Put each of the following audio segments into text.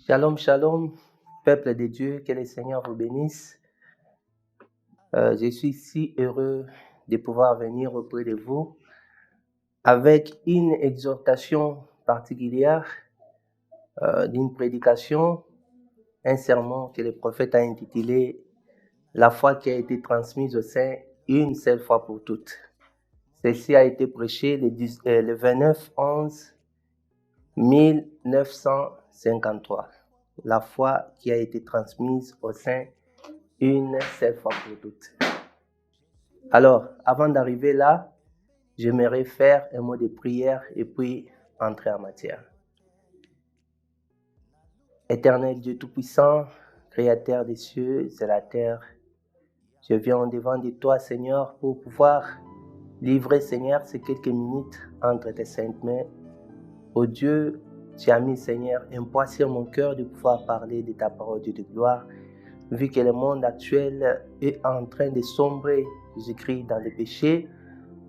Shalom, shalom, peuple de Dieu, que le Seigneur vous bénisse. Je suis si heureux de pouvoir venir auprès de vous avec une exhortation particulière d'une prédication, un sermon que le prophète a intitulé « La foi qui a été transmise au sein une seule fois pour toutes ». Ceci a été prêché le 29/11/1953. La foi qui a été transmise au sein une seule fois pour toutes. Alors, avant d'arriver là, j'aimerais faire un mot de prière et puis entrer en matière. Éternel Dieu Tout-Puissant, Créateur des cieux et de la terre, je viens en devant de toi, Seigneur, pour pouvoir livrer, Seigneur, ces quelques minutes entre tes saintes mains. Oh Dieu, tu as mis, Seigneur, un poids sur mon cœur de pouvoir parler de ta parole de gloire, vu que le monde actuel est en train de sombrer, j'écris, dans le péché,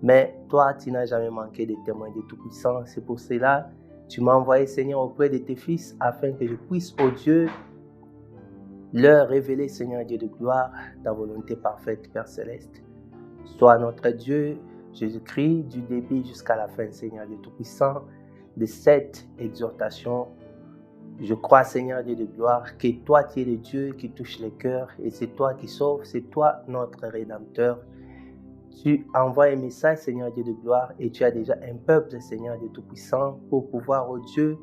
mais toi, tu n'as jamais manqué de témoins de Tout-Puissant. C'est pour cela tu m'as envoyé, Seigneur, auprès de tes fils, afin que je puisse, oh Dieu, leur révéler, Seigneur Dieu de gloire, ta volonté parfaite, Père Céleste. Sois notre Dieu, Jésus-Christ, du début jusqu'à la fin, Seigneur Dieu Tout-Puissant, de cette exhortation. Je crois, Seigneur Dieu de gloire, que toi, tu es le Dieu qui touche les cœurs et c'est toi qui sauves, c'est toi notre Rédempteur. Tu envoies un message, Seigneur Dieu de gloire, et tu as déjà un peuple, Seigneur Dieu Tout-Puissant, pour pouvoir, oh Dieu,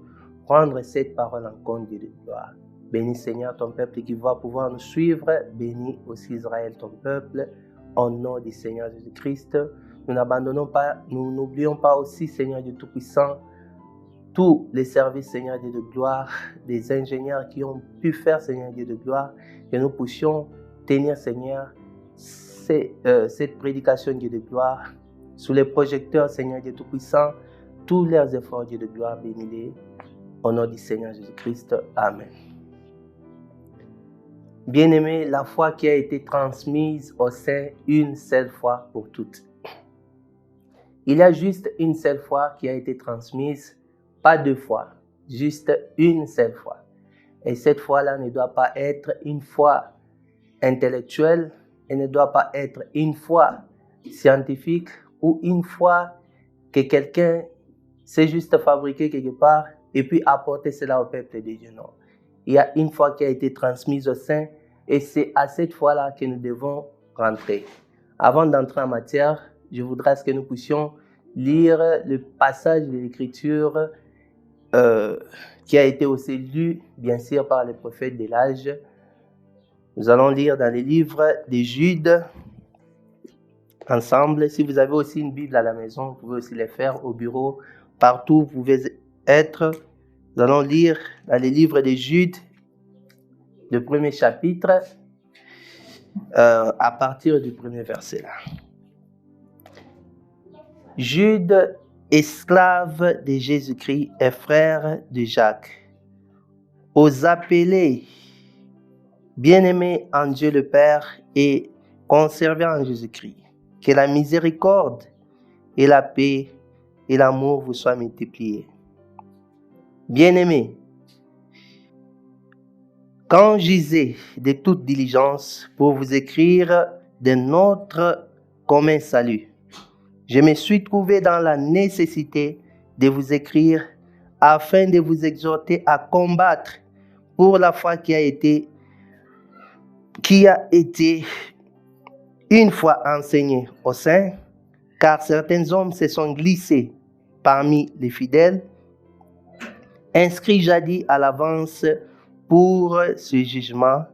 prendre cette parole en compte, Dieu de gloire. Bénis, Seigneur, ton peuple qui va pouvoir nous suivre. Bénis aussi Israël, ton peuple, au nom du Seigneur Jésus-Christ. Nous n'abandonnons pas, nous n'oublions pas aussi, Seigneur Dieu Tout-Puissant, tous les services, Seigneur Dieu de gloire, des ingénieurs qui ont pu faire, Seigneur Dieu de gloire, que nous puissions tenir, Seigneur, cette prédication, Dieu de gloire, sous les projecteurs, Seigneur Dieu Tout-Puissant, tous leurs efforts, Dieu de gloire, bénis-les, au nom du Seigneur Jésus-Christ. Amen. Bien-aimés, la foi qui a été transmise au sein une seule fois pour toutes. Il y a juste une seule foi qui a été transmise, pas deux fois, juste une seule fois. Et cette foi-là ne doit pas être une foi intellectuelle, elle ne doit pas être une foi scientifique ou une foi que quelqu'un s'est juste fabriqué quelque part et puis apporter cela au peuple de Dieu. Non. Il y a une foi qui a été transmise au sein et c'est à cette foi-là que nous devons rentrer. Avant d'entrer en matière, je voudrais que nous puissions lire le passage de l'Écriture qui a été aussi lu, bien sûr, par les prophètes de l'âge. Nous allons lire dans les livres de Jude ensemble. Si vous avez aussi une Bible à la maison, vous pouvez aussi les faire au bureau, partout où vous pouvez être. Nous allons lire dans les livres de Jude, le premier chapitre, à partir du premier verset là. Jude, esclave de Jésus-Christ et frère de Jacques, aux appelés, bien-aimés en Dieu le Père et conservés en Jésus-Christ, que la miséricorde et la paix et l'amour vous soient multipliés. Bien-aimés, quand j'usais de toute diligence pour vous écrire de notre commun salut, je me suis trouvé dans la nécessité de vous écrire afin de vous exhorter à combattre pour la foi qui a été une fois enseignée au sein, car certains hommes se sont glissés parmi les fidèles, inscrits jadis à l'avance pour ce jugement,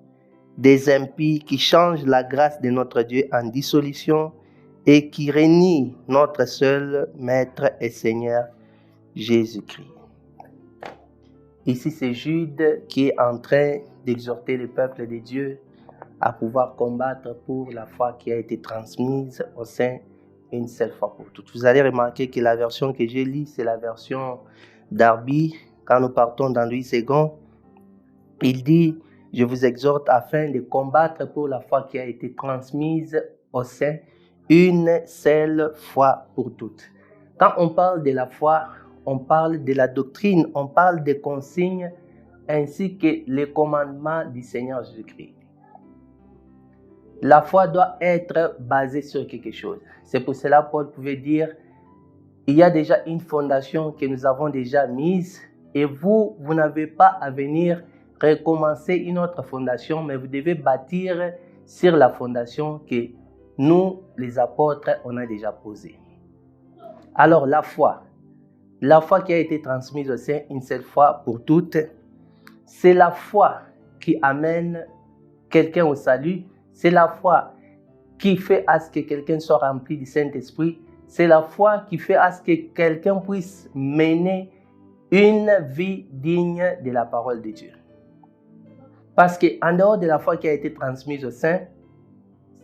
des impies qui changent la grâce de notre Dieu en dissolution et qui renient notre seul Maître et Seigneur, Jésus-Christ. Ici, c'est Jude qui est en train d'exhorter le peuple de Dieu à pouvoir combattre pour la foi qui a été transmise au sein une seule fois pour toutes. Vous allez remarquer que la version que j'ai lue, c'est la version Darby. Quand nous partons dans Louis II, il dit « Je vous exhorte afin de combattre pour la foi qui a été transmise au sein une seule fois pour toutes. » Quand on parle de la foi, on parle de la doctrine, on parle des consignes ainsi que les commandements du Seigneur Jésus-Christ. La foi doit être basée sur quelque chose. C'est pour cela que Paul pouvait dire, il y a déjà une fondation que nous avons déjà mise et vous n'avez pas à venir recommencer une autre fondation, mais vous devez bâtir sur la fondation que nous, les apôtres, on a déjà posée. Alors la foi qui a été transmise au Saint une seule fois pour toutes, c'est la foi qui amène quelqu'un au salut, c'est la foi qui fait à ce que quelqu'un soit rempli du Saint-Esprit, c'est la foi qui fait à ce que quelqu'un puisse mener une vie digne de la parole de Dieu. Parce qu'en dehors de la foi qui a été transmise au Saint,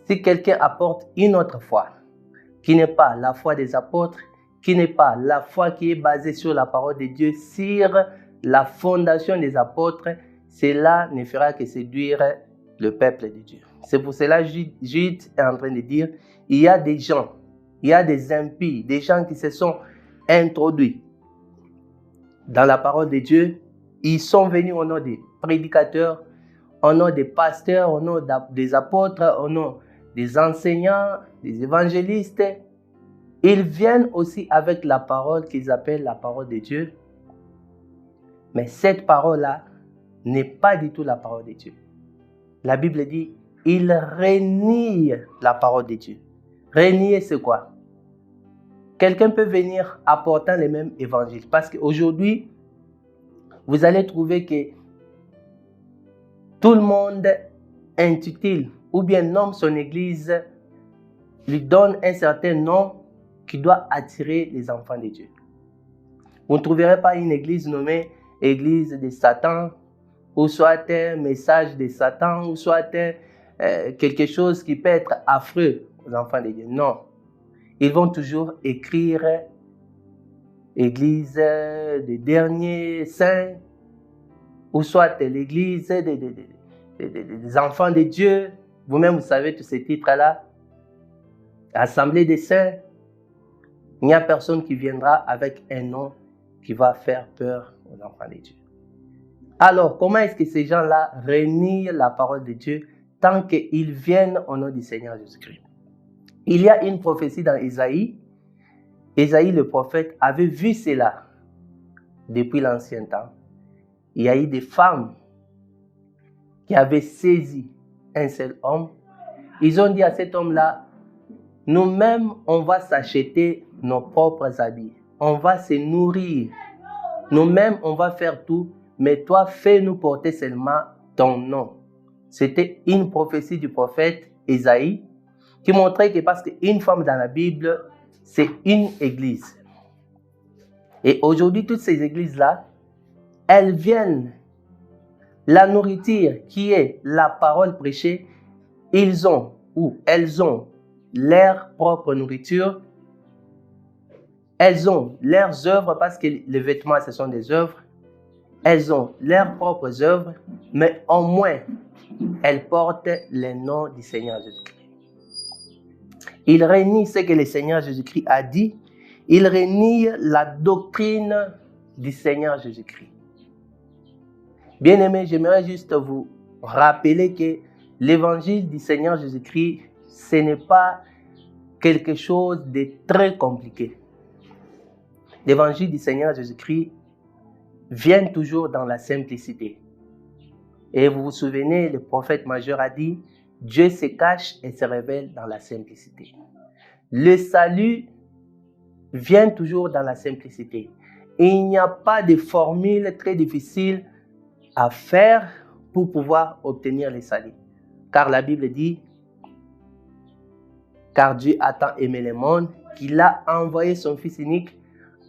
si quelqu'un apporte une autre foi, qui n'est pas la foi des apôtres, qui n'est pas la foi qui est basée sur la parole de Dieu, sur la fondation des apôtres, cela ne fera que séduire le peuple de Dieu. C'est pour cela que Jude est en train de dire, il y a des gens, il y a des impies, des gens qui se sont introduits dans la parole de Dieu. Ils sont venus au nom des prédicateurs, au nom des pasteurs, au nom des apôtres, au nom des enseignants, des évangélistes. Ils viennent aussi avec la parole qu'ils appellent la parole de Dieu. Mais cette parole-là n'est pas du tout la parole de Dieu. La Bible dit, ils renient la parole de Dieu. Renier, c'est quoi? Quelqu'un peut venir apportant les mêmes évangiles. Parce qu'aujourd'hui, vous allez trouver que tout le monde intitule ou bien nomme son église, lui donne un certain nom qui doit attirer les enfants de Dieu. Vous ne trouverez pas une église nommée église de Satan, ou soit un message de Satan, ou soit quelque chose qui peut être affreux aux enfants de Dieu. Non. Ils vont toujours écrire église des derniers saints, ou soit l'église des enfants de Dieu. Vous-même, vous savez tous ces titres-là. Assemblée des saints. Il n'y a personne qui viendra avec un nom qui va faire peur aux enfants de Dieu. Alors, comment est-ce que ces gens-là renient la parole de Dieu tant qu'ils viennent au nom du Seigneur Jésus-Christ? Il y a une prophétie dans Isaïe. Isaïe, le prophète, avait vu cela depuis l'ancien temps. Il y a eu des femmes qui avaient saisi un seul homme. Ils ont dit à cet homme-là, nous-mêmes, on va s'acheter nos propres habits. On va se nourrir. Nous-mêmes, on va faire tout. Mais toi, fais-nous porter seulement ton nom. C'était une prophétie du prophète Isaïe qui montrait que parce qu'une femme dans la Bible, c'est une église. Et aujourd'hui, toutes ces églises-là, elles viennent, la nourriture qui est la parole prêchée, ils ont ou elles ont leur propre nourriture, elles ont leurs œuvres parce que les vêtements, ce sont des œuvres, elles ont leurs propres œuvres, mais au moins, elles portent le nom du Seigneur Jésus-Christ. Ils renient ce que le Seigneur Jésus-Christ a dit, ils renient la doctrine du Seigneur Jésus-Christ. Bien-aimés, j'aimerais juste vous rappeler que l'évangile du Seigneur Jésus-Christ, ce n'est pas quelque chose de très compliqué. L'évangile du Seigneur Jésus-Christ vient toujours dans la simplicité. Et vous vous souvenez, le prophète majeur a dit, Dieu se cache et se révèle dans la simplicité. Le salut vient toujours dans la simplicité. Il n'y a pas de formule très difficile à faire pour pouvoir obtenir le salut. Car la Bible dit, car Dieu a tant aimé le monde qu'il a envoyé son Fils unique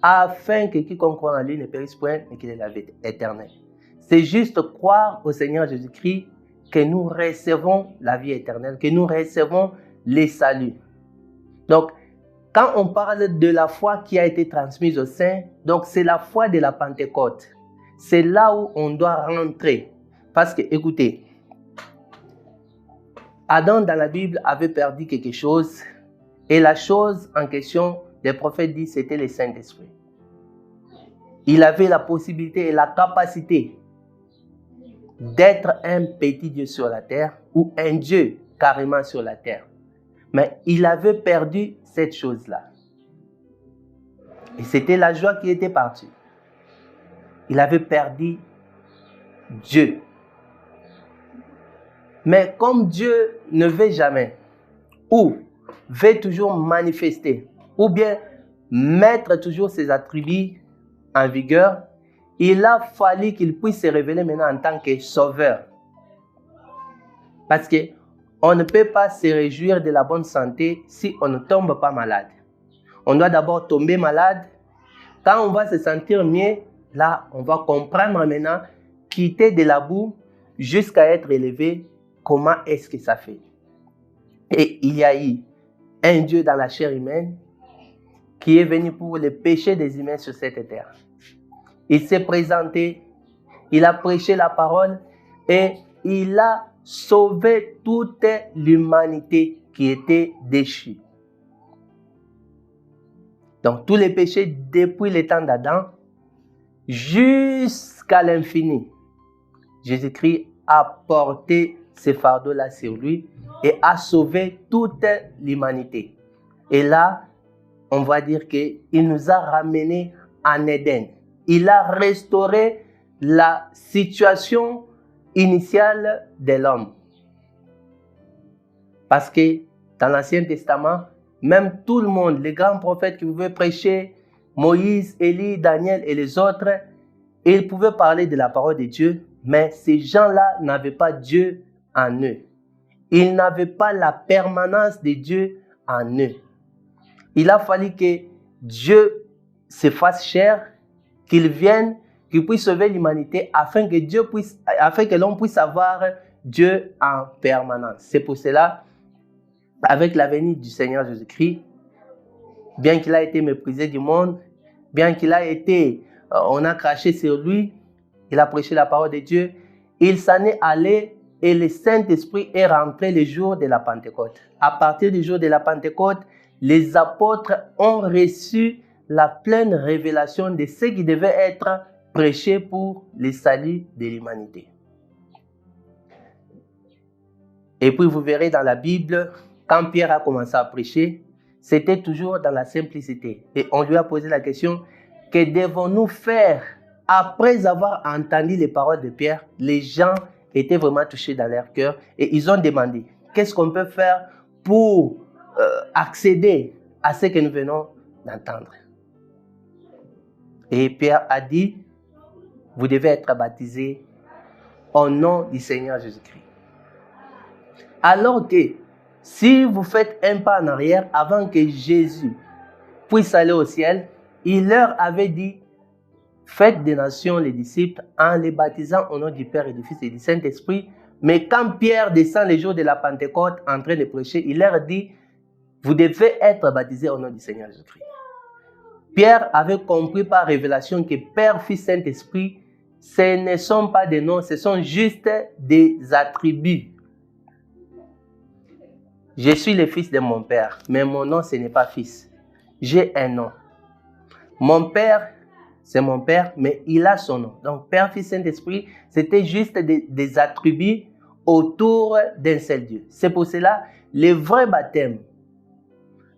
afin que quiconque croit en lui ne périsse point, mais qu'il ait la vie éternelle. C'est juste croire au Seigneur Jésus-Christ que nous recevons la vie éternelle, que nous recevons le salut. Donc, quand on parle de la foi qui a été transmise aux saints, donc c'est la foi de la Pentecôte. C'est là où on doit rentrer. Parce que, écoutez, Adam dans la Bible avait perdu quelque chose et la chose en question, les prophètes disent, c'était le Saint-Esprit. Il avait la possibilité et la capacité d'être un petit Dieu sur la terre ou un Dieu carrément sur la terre. Mais il avait perdu cette chose-là. Et c'était la joie qui était partie. Il avait perdu Dieu. Mais comme Dieu ne veut jamais, ou veut toujours manifester, ou bien mettre toujours ses attributs en vigueur, il a fallu qu'il puisse se révéler maintenant en tant que sauveur. Parce qu'on ne peut pas se réjouir de la bonne santé si on ne tombe pas malade. On doit d'abord tomber malade. Quand on va se sentir mieux, là, on va comprendre maintenant, quitter de la boue jusqu'à être élevé, comment est-ce que ça fait. Et il y a eu un Dieu dans la chair humaine qui est venu pour le péché des humains sur cette terre. Il s'est présenté, il a prêché la parole et il a sauvé toute l'humanité qui était déchue. Donc tous les péchés depuis le temps d'Adam jusqu'à l'infini. Jésus-Christ a porté ce fardeau-là sur lui et a sauvé toute l'humanité. Et là, on va dire qu'il nous a ramenés en Éden. Il a restauré la situation initiale de l'homme. Parce que dans l'Ancien Testament, même tout le monde, les grands prophètes qui pouvaient prêcher, Moïse, Élie, Daniel et les autres, ils pouvaient parler de la parole de Dieu, mais ces gens-là n'avaient pas Dieu en eux. Ils n'avaient pas la permanence de Dieu en eux. Il a fallu que Dieu se fasse chair, qu'il vienne, qu'il puisse sauver l'humanité afin que l'on puisse avoir Dieu en permanence. C'est pour cela, avec la venue du Seigneur Jésus-Christ, bien qu'il a été méprisé du monde, bien qu'il a été, on a craché sur lui, il a prêché la parole de Dieu, il s'en est allé et le Saint-Esprit est rentré le jour de la Pentecôte. À partir du jour de la Pentecôte, les apôtres ont reçu la pleine révélation de ce qui devait être prêché pour le salut de l'humanité. Et puis vous verrez dans la Bible, quand Pierre a commencé à prêcher, c'était toujours dans la simplicité. Et on lui a posé la question, que devons-nous faire après avoir entendu les paroles de Pierre? Les gens étaient vraiment touchés dans leur cœur et ils ont demandé, qu'est-ce qu'on peut faire pour accéder à ce que nous venons d'entendre? Et Pierre a dit, vous devez être baptisés au nom du Seigneur Jésus-Christ. Alors que si vous faites un pas en arrière avant que Jésus puisse aller au ciel, il leur avait dit, faites des nations les disciples en les baptisant au nom du Père et du Fils et du Saint-Esprit. Mais quand Pierre descend le jour de la Pentecôte en train de prêcher, il leur dit, vous devez être baptisés au nom du Seigneur Jésus-Christ. Pierre avait compris par révélation que Père, Fils, Saint-Esprit, ce ne sont pas des noms, ce sont juste des attributs. Je suis le fils de mon père, mais mon nom, ce n'est pas fils. J'ai un nom. Mon père, c'est mon père, mais il a son nom. Donc, Père, Fils, Saint-Esprit, c'était juste des attributs autour d'un seul Dieu. C'est pour cela, le vrai baptême,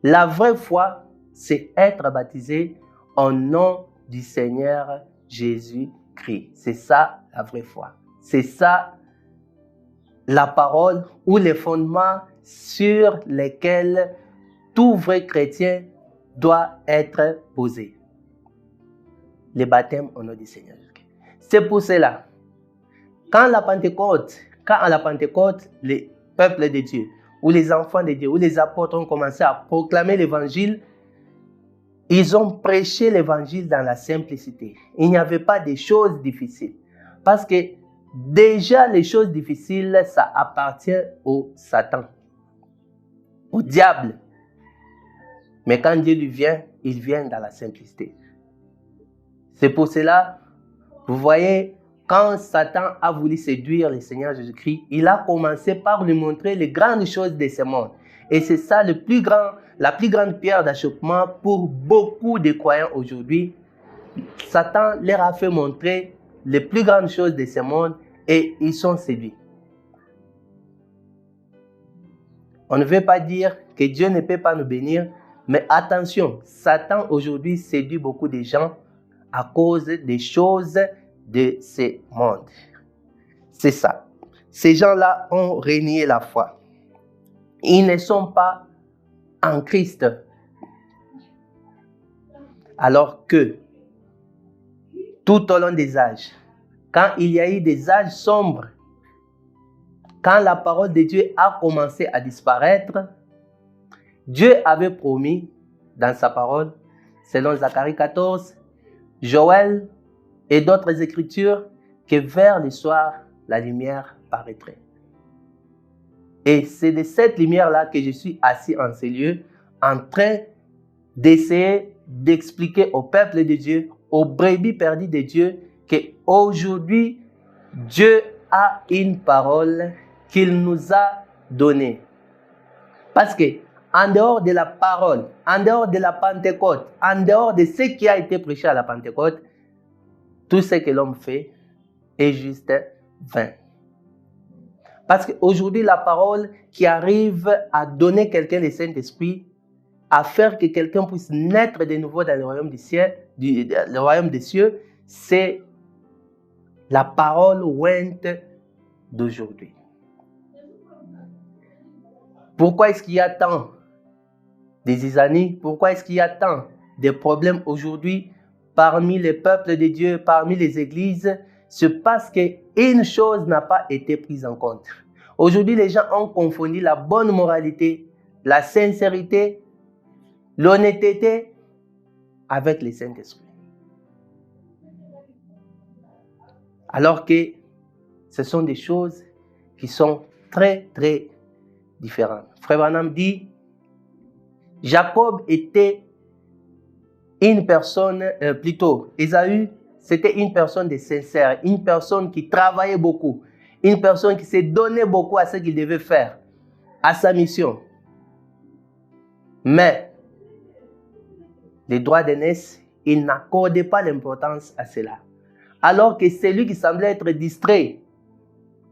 la vraie foi, c'est être baptisé au nom du Seigneur Jésus-Christ. C'est ça, la vraie foi. C'est ça, la parole ou les fondements sur lesquels tout vrai chrétien doit être posé. Le baptême au nom du Seigneur Jésus-Christ. C'est pour cela, quand à la Pentecôte, les peuples de Dieu, ou les enfants de Dieu, ou les apôtres ont commencé à proclamer l'évangile, ils ont prêché l'évangile dans la simplicité. Il n'y avait pas de choses difficiles. Parce que déjà les choses difficiles, ça appartient au Satan, au diable. Mais quand Dieu lui vient, il vient dans la simplicité. C'est pour cela, vous voyez, quand Satan a voulu séduire le Seigneur Jésus-Christ, il a commencé par lui montrer les grandes choses de ce monde. Et c'est ça la plus grande pierre d'achoppement pour beaucoup de croyants aujourd'hui. Satan leur a fait montrer les plus grandes choses de ce monde et ils sont séduits. On ne veut pas dire que Dieu ne peut pas nous bénir, mais attention, Satan aujourd'hui séduit beaucoup de gens à cause des choses de ce monde. C'est ça. Ces gens-là ont renié la foi. Ils ne sont pas en Christ. Alors que, tout au long des âges, quand il y a eu des âges sombres, quand la parole de Dieu a commencé à disparaître, Dieu avait promis dans sa parole, selon Zacharie 14, Joël et d'autres écritures, que vers le soir, la lumière paraîtrait. Et c'est de cette lumière-là que je suis assis en ces lieux, en train d'essayer d'expliquer au peuple de Dieu, aux brebis perdues de Dieu, qu'aujourd'hui, Dieu a une parole qu'il nous a donnée. Parce que, en dehors de la parole, en dehors de la Pentecôte, en dehors de ce qui a été prêché à la Pentecôte, tout ce que l'homme fait est juste vain. Parce qu'aujourd'hui, la parole qui arrive à donner quelqu'un le Saint-Esprit, à faire que quelqu'un puisse naître de nouveau dans le royaume des cieux, c'est la parole ointe d'aujourd'hui. Pourquoi est-ce qu'il y a tant de zizanies? Pourquoi est-ce qu'il y a tant de problèmes aujourd'hui parmi les peuples de Dieu, parmi les églises? C'est parce qu'une chose n'a pas été prise en compte. Aujourd'hui, les gens ont confondu la bonne moralité, la sincérité, l'honnêteté avec le Saint-Esprit. Alors que ce sont des choses qui sont très, très différentes. Frère Branham dit, Jacob était une personne, Ésaü, c'était une personne de sincère, une personne qui travaillait beaucoup, une personne qui s'est donné beaucoup à ce qu'il devait faire, à sa mission. Mais les droits d'aînesse, il n'accordait pas l'importance à cela. Alors que celui qui semblait être distrait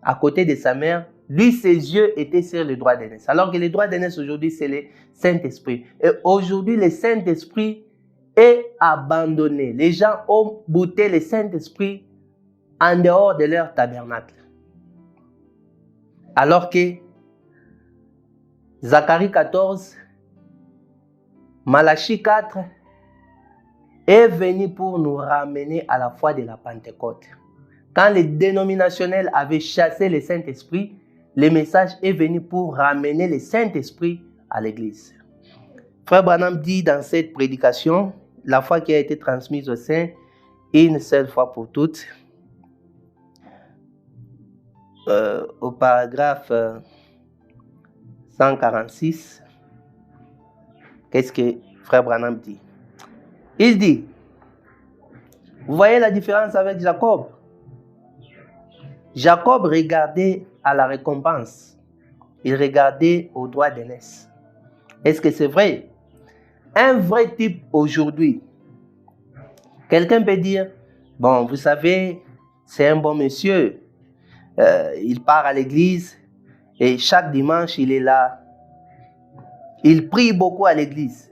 à côté de sa mère, lui, ses yeux étaient sur les droits d'aînesse. Alors que les droits d'aînesse aujourd'hui, c'est le Saint-Esprit. Et aujourd'hui, le Saint-Esprit est abandonné. Les gens ont bouté le Saint-Esprit en dehors de leur tabernacle. Alors que Zacharie 14, Malachie 4 est venu pour nous ramener à la foi de la Pentecôte. Quand les dénominationnels avaient chassé le Saint-Esprit, le message est venu pour ramener le Saint-Esprit à l'Église. Frère Branham dit dans cette prédication, la foi qui a été transmise aux saints, une seule fois pour toutes, au paragraphe 146, qu'est-ce que Frère Branham dit? Il dit, vous voyez la différence avec Jacob? Jacob regardait à la récompense. Il regardait au droit d'aînesse. Est-ce que c'est vrai? Un vrai type aujourd'hui. Quelqu'un peut dire, bon, vous savez, c'est un bon monsieur. Il part à l'église et chaque dimanche, il est là. Il prie beaucoup à l'église.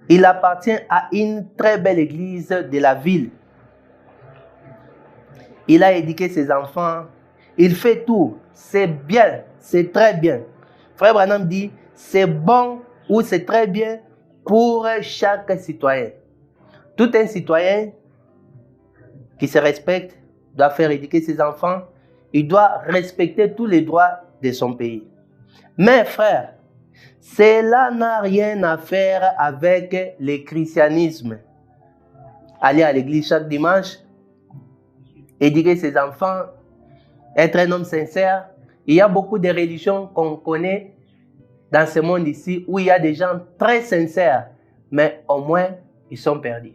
Il appartient à une très belle église de la ville. Il a éduqué ses enfants. Il fait tout. C'est bien. C'est très bien. Frère Branham dit, c'est bon ou c'est très bien pour chaque citoyen. Tout un citoyen qui se respecte doit faire éduquer ses enfants. Il doit respecter tous les droits de son pays. Mais frère, cela n'a rien à faire avec le christianisme. Aller à l'église chaque dimanche, éduquer ses enfants, être un homme sincère. Il y a beaucoup de religions qu'on connaît dans ce monde ici où il y a des gens très sincères, mais au moins ils sont perdus.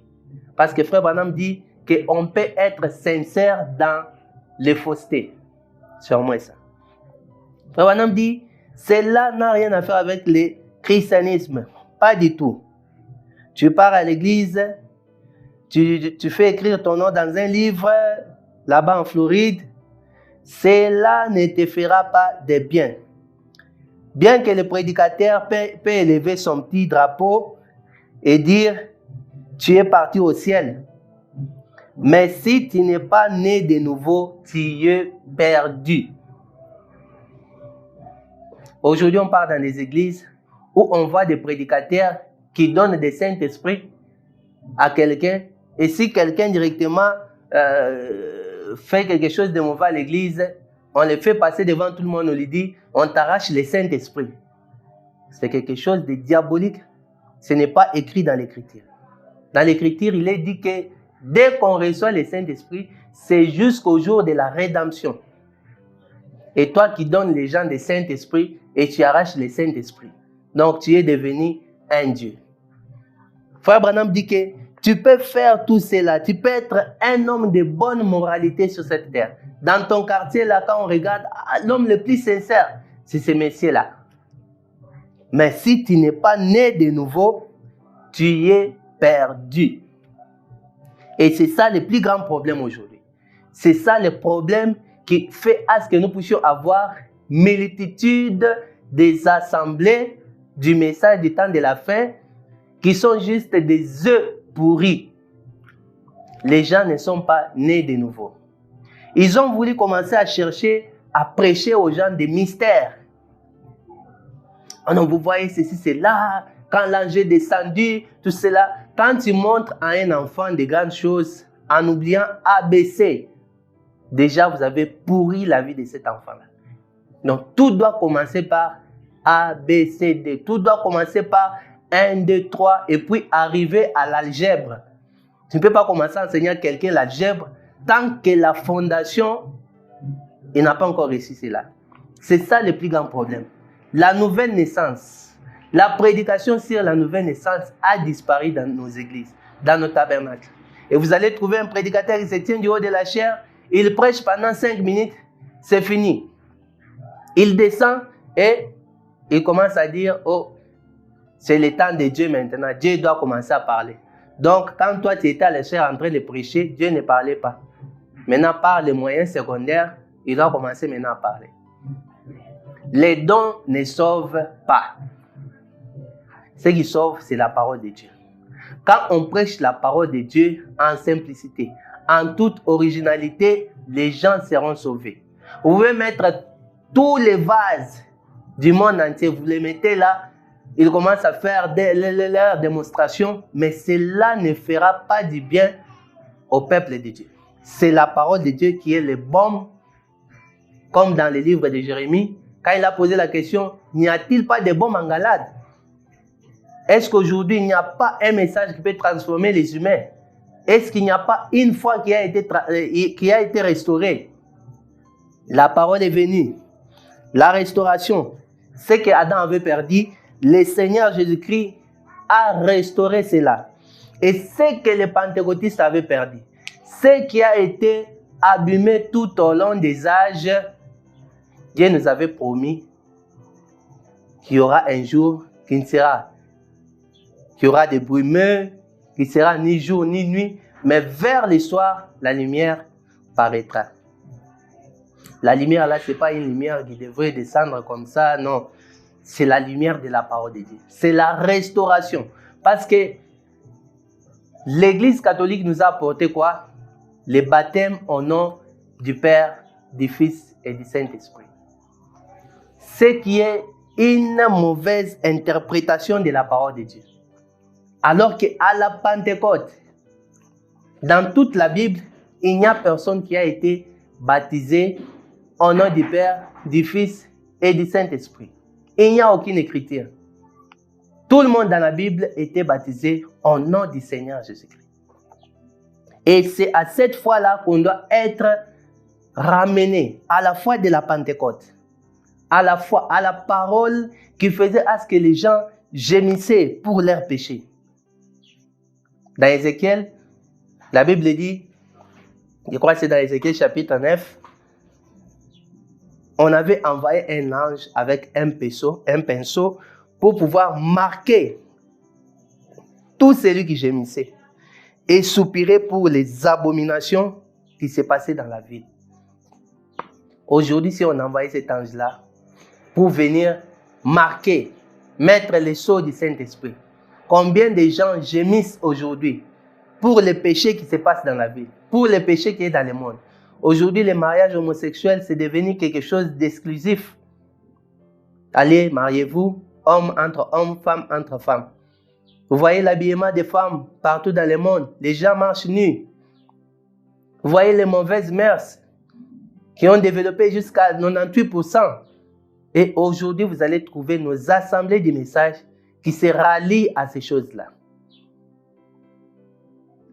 Parce que Frère Branham dit qu'on peut être sincère dans les faussetés. C'est au moins ça. Frère Branham dit, cela n'a rien à faire avec le christianisme. Pas du tout. Tu pars à l'église, tu fais écrire ton nom dans un livre, là-bas en Floride, cela ne te fera pas de bien. Bien que le prédicateur peut élever son petit drapeau et dire, tu es parti au ciel. Mais si tu n'es pas né de nouveau, tu es perdu. Aujourd'hui, on part dans des églises où on voit des prédicateurs qui donnent des Saint-Esprit à quelqu'un. Et si quelqu'un directement fait quelque chose de mauvais à l'église, on le fait passer devant tout le monde, on lui dit, on t'arrache le Saint-Esprit. C'est quelque chose de diabolique. Ce n'est pas écrit dans l'Écriture. Dans l'Écriture, il est dit que dès qu'on reçoit le Saint-Esprit, c'est jusqu'au jour de la rédemption. Et toi qui donnes les gens le Saint-Esprit et tu arraches le Saint-Esprit. Donc tu es devenu un Dieu. Frère Branham dit que tu peux faire tout cela. Tu peux être un homme de bonne moralité sur cette terre. Dans ton quartier, là, quand on regarde, l'homme le plus sincère, c'est ce messieurs-là. Mais si tu n'es pas né de nouveau, tu es perdu. Et c'est ça le plus grand problème aujourd'hui. C'est ça le problème qui fait à ce que nous puissions avoir multitude des assemblées du message du temps de la fin qui sont juste des œufs pourris. Les gens ne sont pas nés de nouveau. Ils ont voulu commencer à chercher à prêcher aux gens des mystères. Oh non, vous voyez ceci, c'est là, quand l'ange est descendu, tout cela. Quand tu montres à un enfant de grandes choses en oubliant ABC, déjà vous avez pourri la vie de cet enfant-là. Donc tout doit commencer par ABCD. Tout doit commencer par 1, 2, 3 et puis arriver à l'algèbre. Tu ne peux pas commencer à enseigner à quelqu'un l'algèbre tant que la fondation, il n'a pas encore réussi cela. C'est ça le plus grand problème. La nouvelle naissance, la prédication sur la nouvelle naissance a disparu dans nos églises, dans nos tabernacles. Et vous allez trouver un prédicateur qui se tient du haut de la chaire, il prêche pendant 5 minutes, c'est fini. Il descend et il commence à dire, oh, c'est le temps de Dieu maintenant, Dieu doit commencer à parler. Donc, quand toi tu étais à la chaire en train de prêcher, Dieu ne parlait pas. Maintenant, par les moyens secondaires, il doit commencer maintenant à parler. Les dons ne sauvent pas. Ce qui sauve, c'est la parole de Dieu. Quand on prêche la parole de Dieu en simplicité, en toute originalité, les gens seront sauvés. Vous pouvez mettre tous les vases du monde entier, vous les mettez là, ils commencent à faire leur démonstration, mais cela ne fera pas du bien au peuple de Dieu. C'est la parole de Dieu qui est le baume, comme dans le livre de Jérémie. Quand il a posé la question, n'y a-t-il pas de baume en Galade? Est-ce qu'aujourd'hui, il n'y a pas un message qui peut transformer les humains? Est-ce qu'il n'y a pas une foi qui a été restaurée? La parole est venue. La restauration. Ce que Adam avait perdu, le Seigneur Jésus-Christ a restauré cela. Et ce que les pentecôtistes avaient perdu, ce qui a été abîmé tout au long des âges, Dieu nous avait promis qu'il y aura un jour qui ne sera, qu'il y aura des brumeux, qui ne sera ni jour ni nuit, mais vers le soir, la lumière paraîtra. La lumière là, ce n'est pas une lumière qui devrait descendre comme ça, non. C'est la lumière de la parole de Dieu. C'est la restauration. Parce que l'Église catholique nous a apporté quoi? Le baptême au nom du Père, du Fils et du Saint-Esprit. Ce qui est une mauvaise interprétation de la parole de Dieu. Alors qu'à la Pentecôte, dans toute la Bible, il n'y a personne qui a été baptisé au nom du Père, du Fils et du Saint-Esprit. Il n'y a aucune écriture. Tout le monde dans la Bible était baptisé au nom du Seigneur Jésus-Christ. Et c'est à cette fois-là qu'on doit être ramené à la foi de la Pentecôte, à la foi, à la parole qui faisait à ce que les gens gémissaient pour leurs péchés. Dans Ézéchiel, la Bible dit, je crois que c'est dans Ézéchiel chapitre 9, on avait envoyé un ange avec un pinceau pour pouvoir marquer tout celui qui gémissait et soupirait pour les abominations qui s'est passé dans la ville. Aujourd'hui, si on envoyait cet ange-là pour venir marquer, mettre les sceaux du Saint-Esprit, combien de gens gémissent aujourd'hui pour les péchés qui se passent dans la ville, pour les péchés qui sont dans le monde. Aujourd'hui, le mariage homosexuel, c'est devenu quelque chose d'exclusif. Allez, mariez-vous, homme entre hommes, femme entre femmes. Vous voyez l'habillement des femmes partout dans le monde. Les gens marchent nus. Vous voyez les mauvaises mœurs qui ont développé jusqu'à 98%. Et aujourd'hui, vous allez trouver nos assemblées de messages qui se rallient à ces choses-là.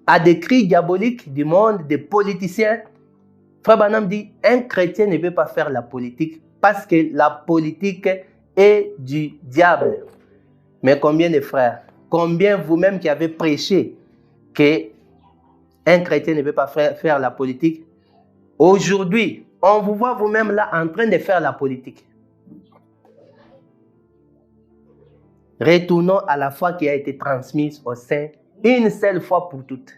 À des cris diaboliques du monde, des politiciens. Frère Branham dit, un chrétien ne peut pas faire la politique parce que la politique est du diable. Mais combien de frères, combien vous-même qui avez prêché qu'un chrétien ne peut pas faire la politique, aujourd'hui, on vous voit vous-même là en train de faire la politique. Retournons à la foi qui a été transmise au sein une seule fois pour toutes.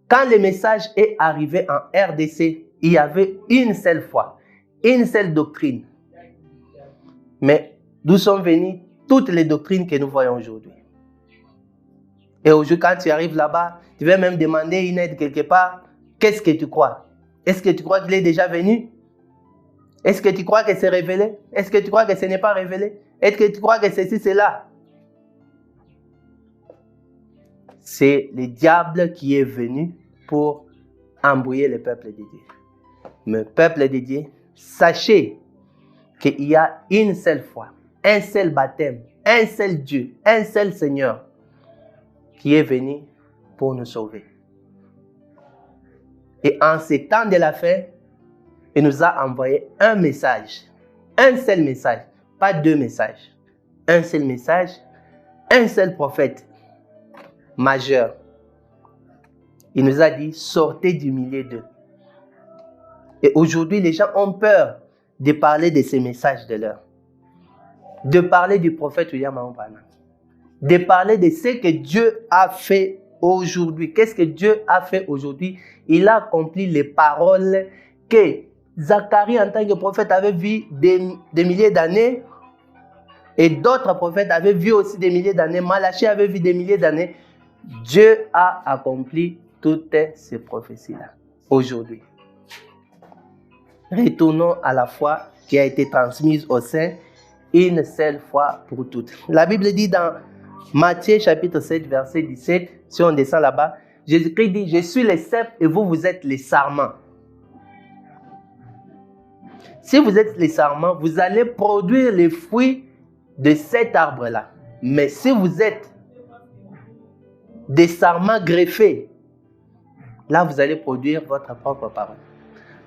Quand le message est arrivé en RDC, il y avait une seule foi, une seule doctrine. Mais d'où sont venues toutes les doctrines que nous voyons aujourd'hui? Et aujourd'hui, quand tu arrives là-bas, tu vas même demander une aide quelque part. Qu'est-ce que tu crois? Est-ce que tu crois qu'il est déjà venu? Est-ce que tu crois que c'est révélé? Est-ce que tu crois que ce n'est pas révélé? Est-ce que tu crois que ceci, c'est là? C'est le diable qui est venu pour embrouiller le peuple de Dieu. Mais peuple de Dieu, sachez qu'il y a une seule foi, un seul baptême, un seul Dieu, un seul Seigneur qui est venu pour nous sauver. Et en ces temps de la fin, il nous a envoyé un message, un seul message, pas deux messages, un seul message, un seul prophète majeur. Il nous a dit, sortez du milieu d'eux. Et aujourd'hui, les gens ont peur de parler de ces messages de leur, de parler du prophète William Marron Branham, de parler de ce que Dieu a fait aujourd'hui. Qu'est-ce que Dieu a fait aujourd'hui? Il a accompli les paroles que Zacharie en tant que prophète avait vu des milliers d'années et d'autres prophètes avaient vu aussi des milliers d'années. Malachie avait vu des milliers d'années. Dieu a accompli toutes ces prophéties-là aujourd'hui. Retournons à la foi qui a été transmise au sein une seule fois pour toutes. La Bible dit dans Matthieu chapitre 7 verset 17, si on descend là-bas, Jésus-Christ dit, je suis le cep et vous, vous êtes les sarments. Si vous êtes les sarments, vous allez produire les fruits de cet arbre-là. Mais si vous êtes des sarments greffés, là vous allez produire votre propre parole.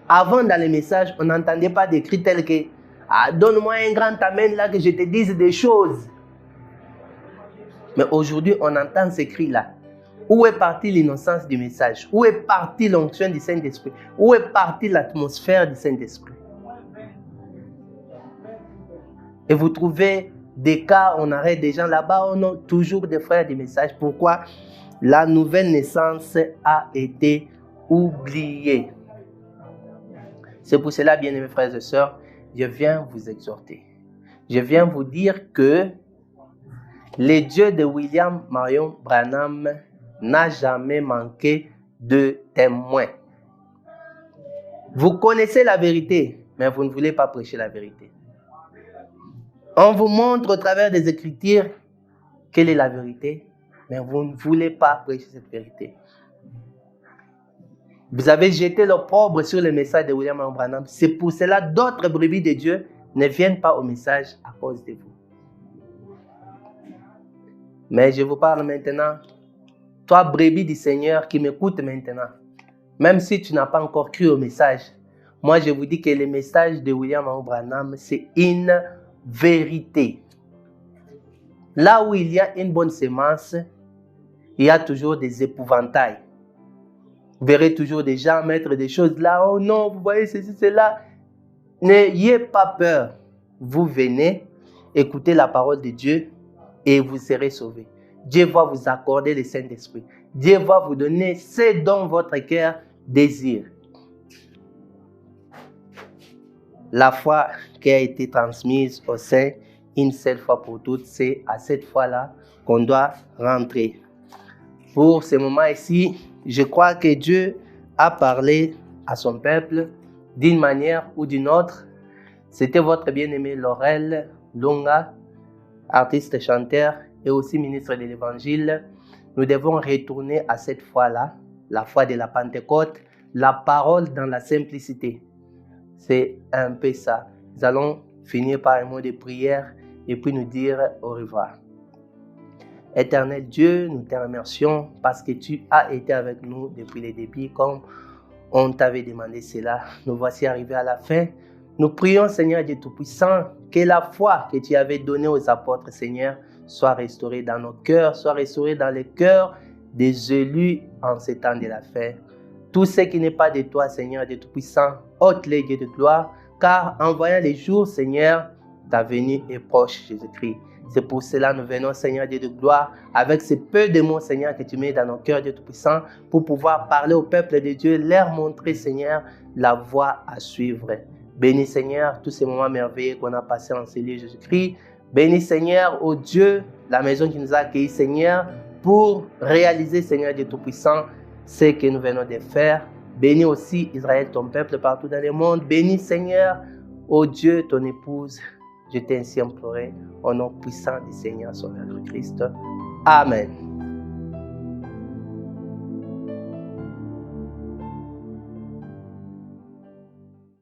Avant dans les messages, on n'entendait pas d'écrits tels que donne-moi un grand amen là que je te dise des choses. Mais aujourd'hui, on entend ces cris-là. Où est partie l'innocence du message? Où est partie l'onction du Saint-Esprit? Où est partie l'atmosphère du Saint-Esprit? Et vous trouvez des cas, on arrête des gens là-bas, on a toujours des frères du message. Pourquoi? La nouvelle naissance a été oubliée. C'est pour cela, bien-aimés frères et sœurs, je viens vous exhorter. Je viens vous dire que le Dieu de William Marion Branham n'a jamais manqué de témoins. Vous connaissez la vérité, mais vous ne voulez pas prêcher la vérité. On vous montre au travers des Écritures quelle est la vérité, mais vous ne voulez pas prêcher cette vérité. Vous avez jeté l'opprobre sur le message de William Marion Branham. C'est pour cela que d'autres brebis de Dieu ne viennent pas au message à cause de vous. Mais je vous parle maintenant, toi brebis du Seigneur qui m'écoute maintenant, même si tu n'as pas encore cru au message, moi je vous dis que le message de William Marion Branham, c'est une vérité. Là où il y a une bonne semence, il y a toujours des épouvantails. Vous verrez toujours des gens mettre des choses là. Oh non, vous voyez ceci, cela. N'ayez pas peur. Vous venez, écoutez la parole de Dieu et vous serez sauvés. Dieu va vous accorder le Saint-Esprit. Dieu va vous donner ce dont votre cœur désire. La foi qui a été transmise au sein une seule fois pour toutes, c'est à cette fois-là qu'on doit rentrer. Pour ce moment ici, je crois que Dieu a parlé à son peuple d'une manière ou d'une autre. C'était votre bien-aimé Laurel Longa, artiste chanteur et aussi ministre de l'Évangile. Nous devons retourner à cette foi-là, la foi de la Pentecôte, la parole dans la simplicité. C'est un peu ça. Nous allons finir par un mot de prière et puis nous dire au revoir. Éternel Dieu, nous te remercions parce que tu as été avec nous depuis le début comme on t'avait demandé cela. Nous voici arrivés à la fin. Nous prions, Seigneur Dieu Tout-Puissant, que la foi que tu avais donnée aux apôtres, Seigneur, soit restaurée dans nos cœurs, soit restaurée dans les cœurs des élus en ces temps de la fin. Tout ce qui n'est pas de toi, Seigneur Dieu Tout-Puissant, ôte-les, Dieu de gloire, car en voyant les jours, Seigneur, ta venue est proche, Jésus-Christ. C'est pour cela que nous venons, Seigneur Dieu de gloire, avec ce peu de mots, Seigneur, que tu mets dans nos cœurs, Dieu Tout-Puissant, pour pouvoir parler au peuple de Dieu, leur montrer, Seigneur, la voie à suivre. Bénis, Seigneur, tous ces moments merveilleux qu'on a passés en ce lieu, Jésus-Christ. Bénis, Seigneur, ô Dieu, la maison qui nous a accueillis, Seigneur, pour réaliser, Seigneur Dieu Tout-Puissant, ce que nous venons de faire. Bénis aussi Israël, ton peuple, partout dans le monde. Bénis, Seigneur, ô Dieu, ton épouse. Je t'ai ainsi imploré au nom puissant du Seigneur Sauveur Christ. Amen.